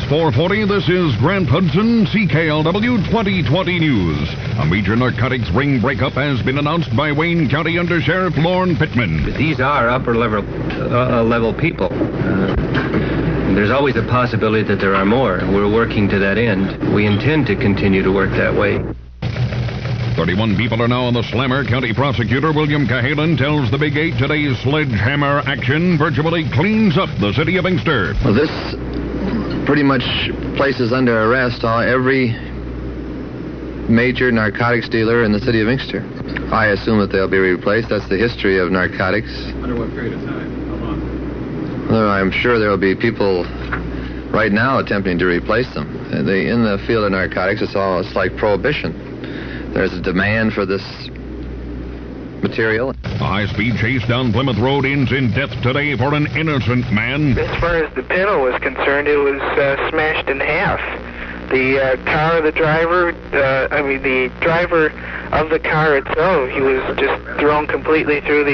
4:40, this is Grant Hudson, CKLW 2020 News. A major narcotics ring breakup has been announced by Wayne County Under Sheriff Lorne Pittman. These are upper level people. There's always a possibility that there are more. We're working to that end. We intend to continue to work that way. 31 people are now on the slammer. County Prosecutor William Cahalan tells the Big 8 today's sledgehammer action virtually cleans up the city of Inkster. Well, this pretty much places under arrest every major narcotics dealer in the city of Inkster. I assume that they'll be replaced. That's the history of narcotics. Under what period of time? How long? Well, I'm sure there will be people right now attempting to replace them. In the field of narcotics, it's like prohibition. There's a demand for this material. A high-speed chase down Plymouth Road ends in death today for an innocent man. As far as the panel was concerned, it was smashed in half. The car of the driver, the driver of the car itself, he was just thrown completely through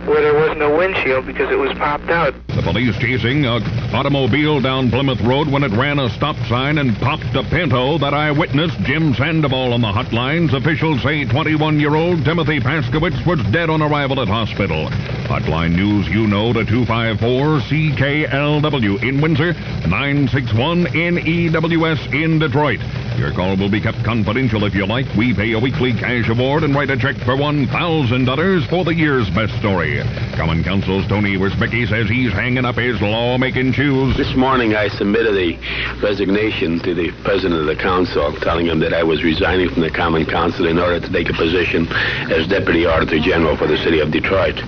where there was no windshield because it was popped out. The police chasing an automobile down Plymouth Road when it ran a stop sign and popped a Pinto. That eyewitness, Jim Sandoval, on the hotlines. Officials say 21-year-old Timothy Paskowitz was dead on arrival at hospital. Hotline news you know to 254-CKLW in Windsor, 961-NEWS in Detroit. Your call will be kept confidential if you like. We pay a weekly cash award and write a check for $1,000 for the year's best story. Common Counsel's Tony Wisbicki says he's hanging up his lawmaking shoes. This morning I submitted a resignation to the president of the council, telling him that I was resigning from the Common Council in order to take a position as Deputy Auditor General for the city of Detroit.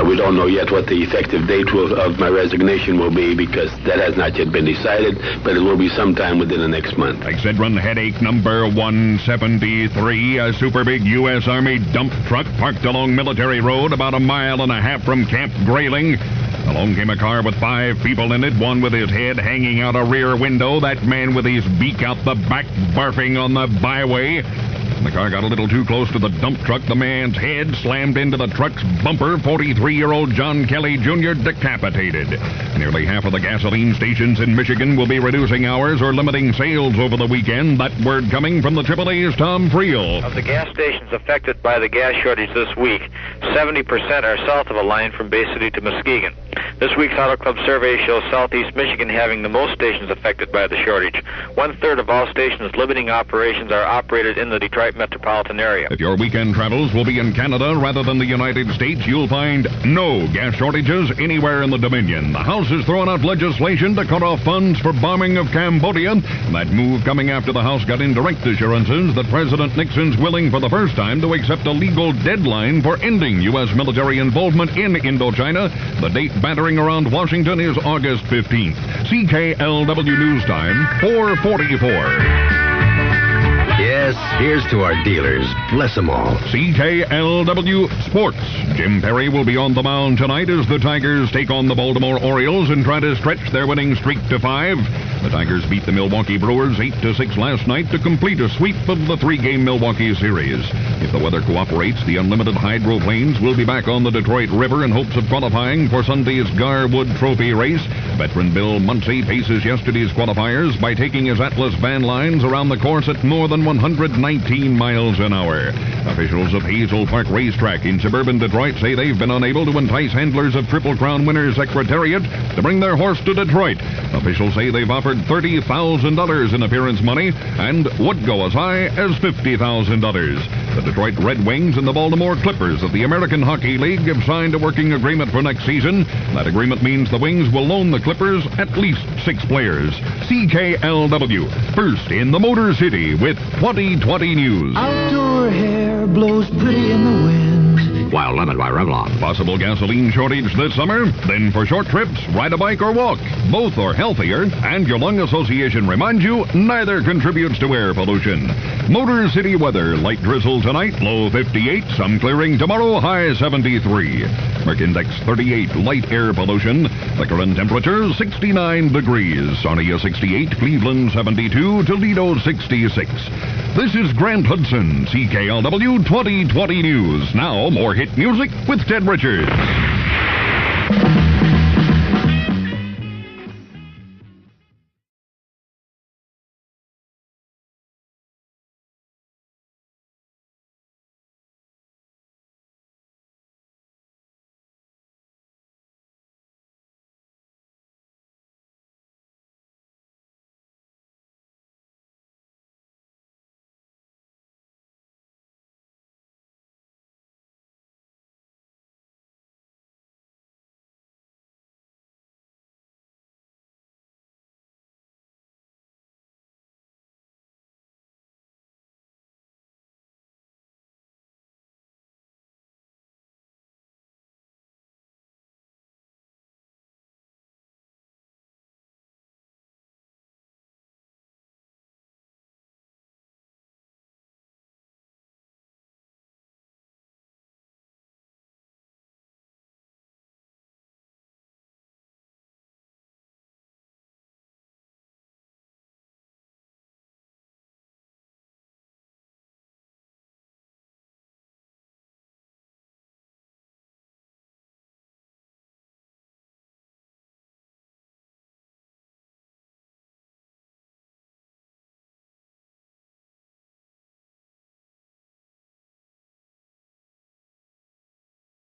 We don't know yet what the effective date of my resignation will be because that has not yet been decided, but it will be sometime within the next month. Exit run headache number 173. A super big U.S. Army dump truck parked along Military Road about a mile and a half from Camp Grayling. Along came a car with 5 people in it, one with his head hanging out a rear window, that man with his beak out the back barfing on the byway. The car got a little too close to the dump truck. The man's head slammed into the truck's bumper. 43-year-old John Kelly Jr. decapitated. Nearly half of the gasoline stations in Michigan will be reducing hours or limiting sales over the weekend. That word coming from the AAA's Tom Friel. Of the gas stations affected by the gas shortage this week, 70% are south of a line from Bay City to Muskegon. This week's Auto Club survey shows Southeast Michigan having the most stations affected by the shortage. 1/3 of all stations limiting operations are operated in the Detroit metropolitan area. If your weekend travels will be in Canada rather than the United States, you'll find no gas shortages anywhere in the Dominion. The House is throwing out legislation to cut off funds for bombing of Cambodia. That move coming after the House got indirect assurances that President Nixon's willing for the first time to accept a legal deadline for ending U.S. military involvement in Indochina. The date battering around Washington is August 15th. CKLW News Time, 4:44. Yes, here's to our dealers. Bless them all. CKLW Sports. Jim Perry will be on the mound tonight as the Tigers take on the Baltimore Orioles and try to stretch their winning streak to 5. The Tigers beat the Milwaukee Brewers 8-6 last night to complete a sweep of the 3-game Milwaukee series. If the weather cooperates, the unlimited hydroplanes will be back on the Detroit River in hopes of qualifying for Sunday's Garwood Trophy race. Veteran Bill Muncie paces yesterday's qualifiers by taking his Atlas van lines around the course at more than 119 miles an hour. Officials of Hazel Park Racetrack in suburban Detroit say they've been unable to entice handlers of Triple Crown winner Secretariat to bring their horse to Detroit. Officials say they've offered $30,000 in appearance money and would go as high as $50,000. The Detroit Red Wings and the Baltimore Clippers of the American Hockey League have signed a working agreement for next season. That agreement means the Wings will loan the Clippers at least 6 players. CKLW, first in the Motor City with 2020 News. Outdoor hair blows pretty in the wind. While lemon by Revlon. Possible gasoline shortage this summer? Then for short trips, ride a bike or walk. Both are healthier, and your lung association reminds you neither contributes to air pollution. Motor City weather, light drizzle tonight, low 58, some clearing tomorrow, high 73. Merck Index 38, light air pollution. The current temperature 69 degrees. Sarnia 68, Cleveland 72, Toledo 66. This is Grant Hudson, CKLW 2020 News. Now, more hit music with Ted Richards.